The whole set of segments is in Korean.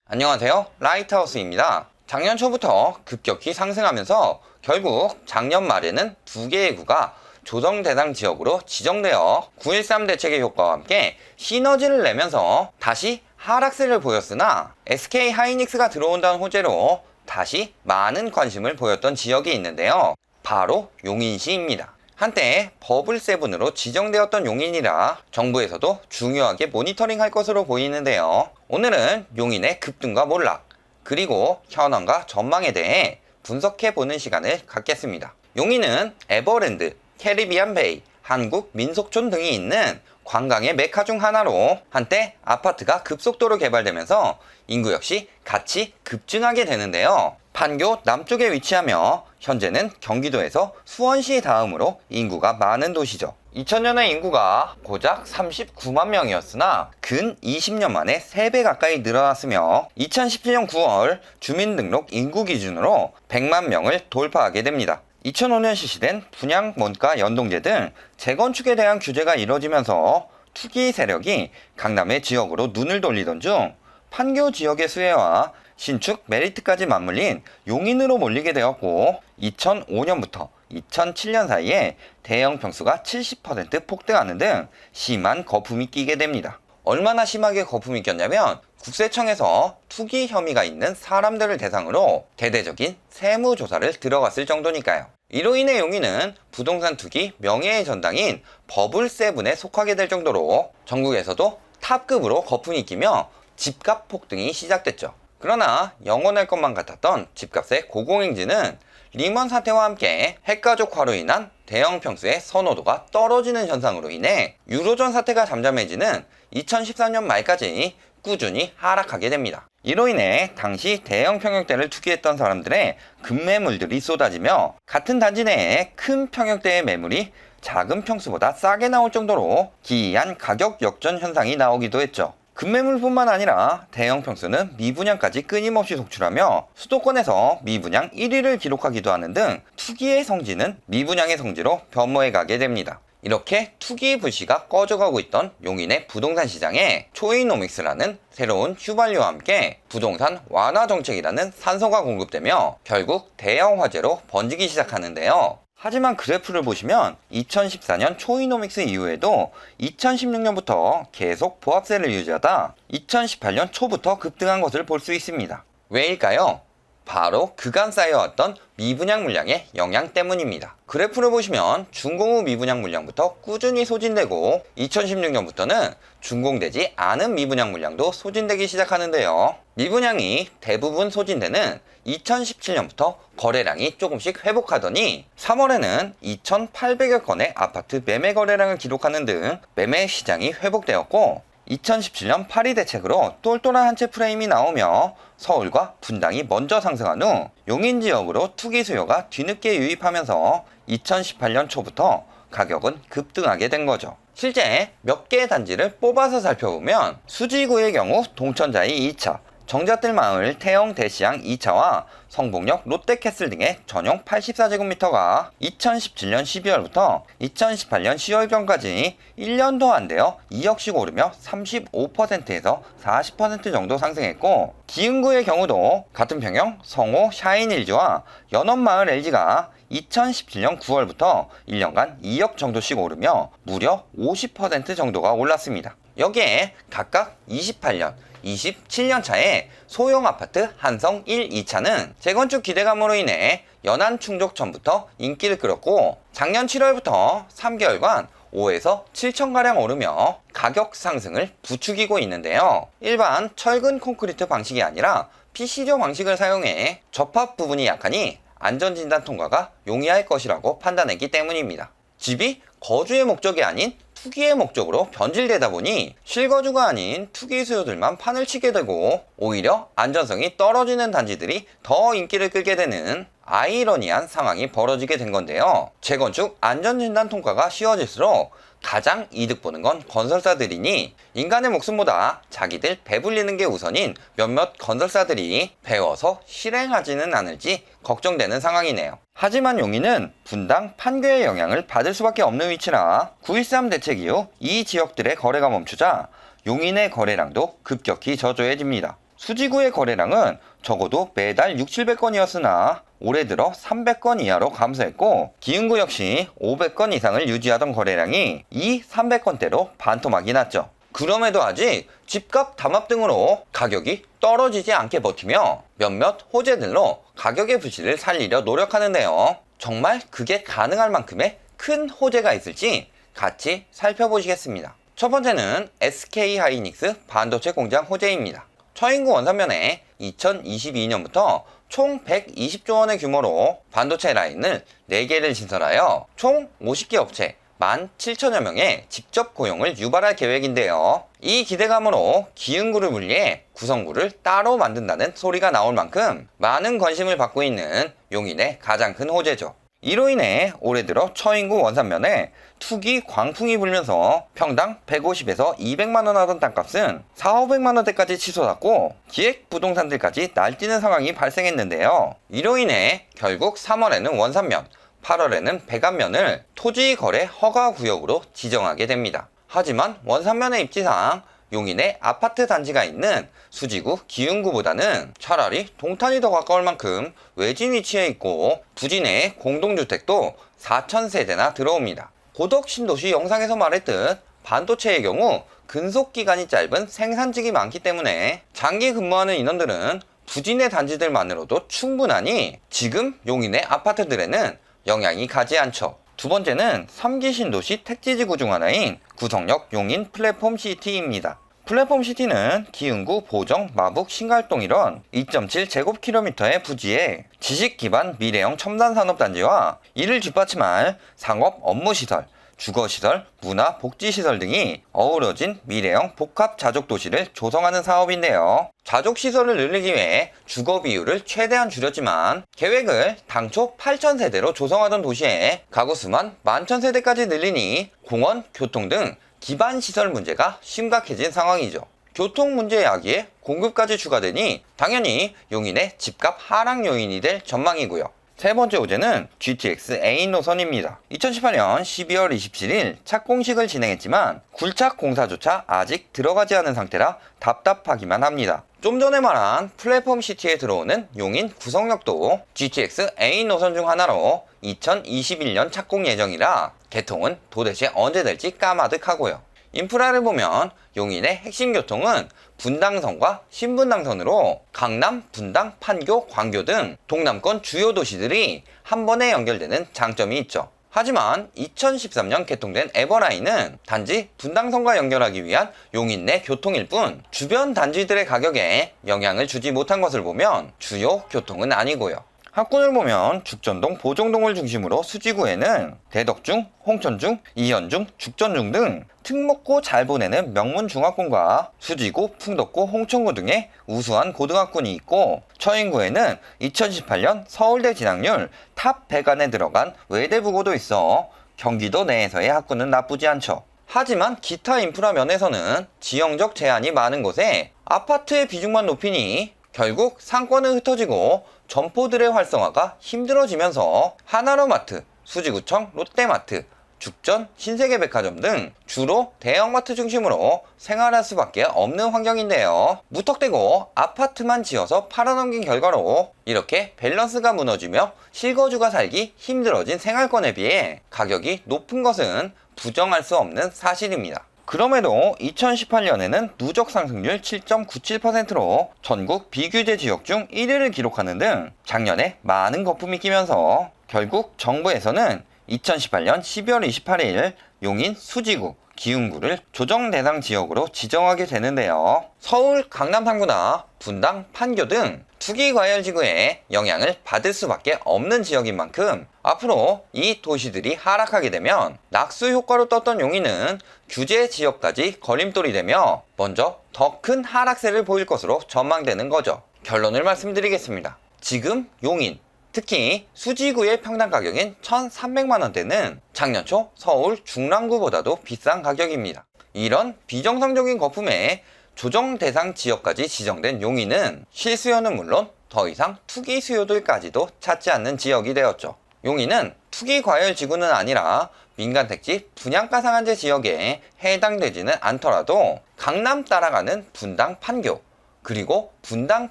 안녕하세요, 라이트하우스입니다. 작년 초부터 급격히 상승하면서 결국 작년 말에는 두 개의 구가 조정 대상 지역으로 지정되어 9.13 대책의 효과와 함께 시너지를 내면서 다시 하락세를 보였으나 SK 하이닉스가 들어온다는 호재로 다시 많은 관심을 보였던 지역이 있는데요. 바로 용인시입니다. 한때 버블7으로 지정되었던 용인이라 정부에서도 중요하게 모니터링할 것으로 보이는데요. 오늘은 용인의 급등과 몰락, 그리고 현황과 전망에 대해 분석해보는 시간을 갖겠습니다. 용인은 에버랜드, 캐리비안 베이, 한국 민속촌 등이 있는 관광의 메카 중 하나로 한때 아파트가 급속도로 개발되면서 인구 역시 같이 급증하게 되는데요. 판교 남쪽에 위치하며 현재는 경기도에서 수원시 다음으로 인구가 많은 도시죠. 2000년에 인구가 고작 39만 명이었으나 근 20년 만에 3배 가까이 늘어났으며 2017년 9월 주민등록 인구 기준으로 100만 명을 돌파하게 됩니다. 2005년 실시된 분양 원가 연동제 등 재건축에 대한 규제가 이뤄지면서 투기 세력이 강남의 지역으로 눈을 돌리던 중 판교 지역의 수혜와 신축 메리트까지 맞물린 용인으로 몰리게 되었고 2005년부터 2007년 사이에 대형 평수가 70% 폭등하는 등 심한 거품이 끼게 됩니다. 얼마나 심하게 거품이 꼈냐면 국세청에서 투기 혐의가 있는 사람들을 대상으로 대대적인 세무조사를 들어갔을 정도니까요. 이로 인해 용인은 부동산 투기 명예의 전당인 버블7에 속하게 될 정도로 전국에서도 탑급으로 거품이 끼며 집값 폭등이 시작됐죠. 그러나 영원할 것만 같았던 집값의 고공행진은 리먼 사태와 함께 핵가족화로 인한 대형 평수의 선호도가 떨어지는 현상으로 인해 유로존 사태가 잠잠해지는 2014년 말까지 꾸준히 하락하게 됩니다. 이로 인해 당시 대형 평형대를 투기했던 사람들의 급매물들이 쏟아지며 같은 단지 내에 큰 평형대의 매물이 작은 평수보다 싸게 나올 정도로 기이한 가격 역전 현상이 나오기도 했죠. 급매물뿐만 아니라 대형 평수는 미분양까지 끊임없이 속출하며 수도권에서 미분양 1위를 기록하기도 하는 등 투기의 성지는 미분양의 성지로 변모해 가게 됩니다. 이렇게 투기 불씨가 꺼져가고 있던 용인의 부동산 시장에 초이노믹스라는 새로운 휘발유와 함께 부동산 완화 정책이라는 산소가 공급되며 결국 대형 화재로 번지기 시작하는데요. 하지만 그래프를 보시면 2014년 초이노믹스 이후에도 2016년부터 계속 보합세를 유지하다 2018년 초부터 급등한 것을 볼 수 있습니다. 왜일까요? 바로 그간 쌓여왔던 미분양 물량의 영향 때문입니다. 그래프를 보시면 준공 후 미분양 물량부터 꾸준히 소진되고 2016년부터는 준공되지 않은 미분양 물량도 소진되기 시작하는데요. 미분양이 대부분 소진되는 2017년부터 거래량이 조금씩 회복하더니 3월에는 2,800여 건의 아파트 매매 거래량을 기록하는 등 매매 시장이 회복되었고 2017년 파리 대책으로 똘똘한 한 채 프레임이 나오며 서울과 분당이 먼저 상승한 후 용인 지역으로 투기 수요가 뒤늦게 유입하면서 2018년 초부터 가격은 급등하게 된 거죠. 실제 몇 개의 단지를 뽑아서 살펴보면 수지구의 경우 동천자이 2차, 정자뜰마을 태영 대시양 2차와 성북역 롯데캐슬 등의 전용 84제곱미터가 2017년 12월부터 2018년 10월경까지 1년도 안 되어 2억씩 오르며 35%에서 40% 정도 상승했고 기흥구의 경우도 같은 평형 성호 샤인일즈와 연원마을 LG가 2017년 9월부터 1년간 2억 정도씩 오르며 무려 50% 정도가 올랐습니다. 여기에 각각 28년, 27년 차에 소형 아파트 한성 1, 2차는 재건축 기대감으로 인해 연안 충족 전부터 인기를 끌었고 작년 7월부터 3개월간 5에서 7천가량 오르며 가격 상승을 부추기고 있는데요. 일반 철근 콘크리트 방식이 아니라 PC조 방식을 사용해 접합 부분이 약하니 안전진단 통과가 용이할 것이라고 판단했기 때문입니다. 집이 거주의 목적이 아닌 투기의 목적으로 변질되다 보니 실거주가 아닌 투기 수요들만 판을 치게 되고 오히려 안전성이 떨어지는 단지들이 더 인기를 끌게 되는 아이러니한 상황이 벌어지게 된 건데요. 재건축 안전진단 통과가 쉬워질수록 가장 이득 보는 건 건설사들이니 인간의 목숨보다 자기들 배불리는 게 우선인 몇몇 건설사들이 배워서 실행하지는 않을지 걱정되는 상황이네요. 하지만 용인은 분당, 판교의 영향을 받을 수밖에 없는 위치라 9.13 대책 이후 이 지역들의 거래가 멈추자 용인의 거래량도 급격히 저조해집니다. 수지구의 거래량은 적어도 매달 600~700건이었으나 올해 들어 300건 이하로 감소했고, 기흥구 역시 500건 이상을 유지하던 거래량이 이 300건대로 반토막이 났죠. 그럼에도 아직 집값 담합 등으로 가격이 떨어지지 않게 버티며 몇몇 호재들로 가격의 부실을 살리려 노력하는데요. 정말 그게 가능할 만큼의 큰 호재가 있을지 같이 살펴보시겠습니다. 첫 번째는 SK하이닉스 반도체 공장 호재입니다. 처인구 원산면에 2022년부터 총 120조 원의 규모로 반도체 라인을 4개를 신설하여 총 50개 업체 17,000여 명의 직접 고용을 유발할 계획인데요. 이 기대감으로 기흥구를 분리해 구성구를 따로 만든다는 소리가 나올 만큼 많은 관심을 받고 있는 용인의 가장 큰 호재죠. 이로 인해 올해 들어 처인구 원산면에 투기 광풍이 불면서 평당 150에서 200만원 하던 땅값은 400~500만원대까지 치솟았고 기획 부동산들까지 날뛰는 상황이 발생했는데요. 이로 인해 결국 3월에는 원산면, 8월에는 백안면을 토지 거래 허가 구역으로 지정하게 됩니다. 하지만 원산면의 입지상 용인에 아파트 단지가 있는 수지구 기흥구보다는 차라리 동탄이 더 가까울 만큼 외진 위치에 있고 부지 내 공동주택도 4,000세대나 들어옵니다. 고덕 신도시 영상에서 말했듯 반도체의 경우 근속기간이 짧은 생산직이 많기 때문에 장기 근무하는 인원들은 부지 내 단지들만으로도 충분하니 지금 용인의 아파트들에는 영향이 가지 않죠. 두 번째는 3기 신도시 택지지구 중 하나인 구성역 용인 플랫폼시티입니다. 플랫폼시티는 기흥구 보정, 마북, 신갈동 일원 2.7제곱킬로미터의 부지에 지식기반 미래형 첨단산업단지와 이를 뒷받침할 상업 업무시설, 주거시설, 문화, 복지시설 등이 어우러진 미래형 복합자족도시를 조성하는 사업인데요. 자족시설을 늘리기 위해 주거 비율을 최대한 줄였지만 계획을 당초 8,000세대로 조성하던 도시에 가구 수만 11,000세대까지 늘리니 공원, 교통 등 기반시설 문제가 심각해진 상황이죠. 교통 문제에 야기에 공급까지 추가되니 당연히 용인의 집값 하락 요인이 될 전망이고요. 세 번째 호재는 GTX A인 노선입니다. 2018년 12월 27일 착공식을 진행했지만 굴착 공사조차 아직 들어가지 않은 상태라 답답하기만 합니다. 좀 전에 말한 플랫폼시티에 들어오는 용인 구성역도 GTX A인 노선 중 하나로 2021년 착공 예정이라 개통은 도대체 언제 될지 까마득하고요. 인프라를 보면 용인의 핵심 교통은 분당선과 신분당선으로 강남, 분당, 판교, 광교 등 동남권 주요 도시들이 한 번에 연결되는 장점이 있죠. 하지만 2013년 개통된 에버라인은 단지 분당선과 연결하기 위한 용인 내 교통일 뿐 주변 단지들의 가격에 영향을 주지 못한 것을 보면 주요 교통은 아니고요. 학군을 보면 죽전동, 보정동을 중심으로 수지구에는 대덕중, 홍천중, 이현중, 죽전중 등 특목고 잘 보내는 명문 중학군과 수지구, 풍덕구, 홍천구 등의 우수한 고등학군이 있고 처인구에는 2018년 서울대 진학률 탑 100 안에 들어간 외대부고도 있어 경기도 내에서의 학군은 나쁘지 않죠. 하지만 기타 인프라 면에서는 지형적 제한이 많은 곳에 아파트의 비중만 높이니 결국 상권은 흩어지고 점포들의 활성화가 힘들어지면서 하나로마트, 수지구청, 롯데마트, 죽전, 신세계백화점 등 주로 대형마트 중심으로 생활할 수밖에 없는 환경인데요. 무턱대고 아파트만 지어서 팔아넘긴 결과로 이렇게 밸런스가 무너지며 실거주가 살기 힘들어진 생활권에 비해 가격이 높은 것은 부정할 수 없는 사실입니다. 그럼에도 2018년에는 누적 상승률 7.97%로 전국 비규제 지역 중 1위를 기록하는 등 작년에 많은 거품이 끼면서 결국 정부에서는 2018년 12월 28일 용인 수지구, 기흥구를 조정 대상 지역으로 지정하게 되는데요. 서울, 강남 3구나 분당, 판교 등 투기 과열 지구에 영향을 받을 수밖에 없는 지역인 만큼 앞으로 이 도시들이 하락하게 되면 낙수 효과로 떴던 용인은 규제 지역까지 걸림돌이 되며 먼저 더 큰 하락세를 보일 것으로 전망되는 거죠. 결론을 말씀드리겠습니다. 지금 용인, 특히 수지구의 평당 가격인 1,300만원대는 작년 초 서울 중랑구보다도 비싼 가격입니다. 이런 비정상적인 거품에 조정 대상 지역까지 지정된 용인은 실수요는 물론 더 이상 투기 수요들까지도 찾지 않는 지역이 되었죠. 용인은 투기 과열 지구는 아니라 민간 택지 분양가 상한제 지역에 해당되지는 않더라도 강남 따라가는 분당, 판교, 그리고 분당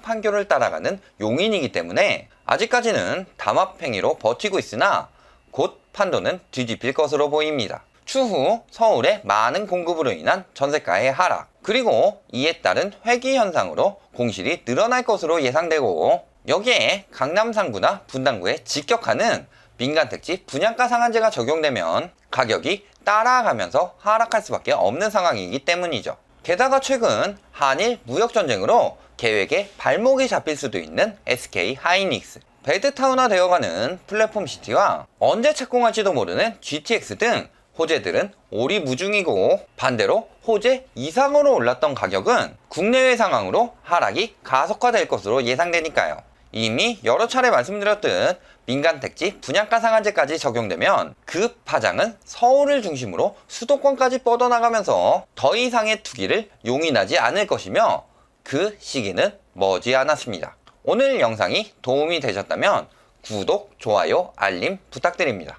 판교를 따라가는 용인이기 때문에 아직까지는 담합행위로 버티고 있으나 곧 판도는 뒤집힐 것으로 보입니다. 추후 서울의 많은 공급으로 인한 전세가의 하락, 그리고 이에 따른 회귀 현상으로 공실이 늘어날 것으로 예상되고, 여기에 강남 상구나 분당구에 직격하는 민간택지 분양가 상한제가 적용되면 가격이 따라가면서 하락할 수밖에 없는 상황이기 때문이죠. 게다가 최근 한일 무역전쟁으로 계획에 발목이 잡힐 수도 있는 SK 하이닉스, 베드타운화 되어가는 플랫폼 시티와 언제 착공할지도 모르는 GTX 등 호재들은 오리무중이고, 반대로 호재 이상으로 올랐던 가격은 국내외 상황으로 하락이 가속화될 것으로 예상되니까요. 이미 여러 차례 말씀드렸듯 민간택지 분양가 상한제까지 적용되면 그 파장은 서울을 중심으로 수도권까지 뻗어나가면서 더 이상의 투기를 용인하지 않을 것이며, 그 시기는 머지 않았습니다. 오늘 영상이 도움이 되셨다면 구독, 좋아요, 알림 부탁드립니다.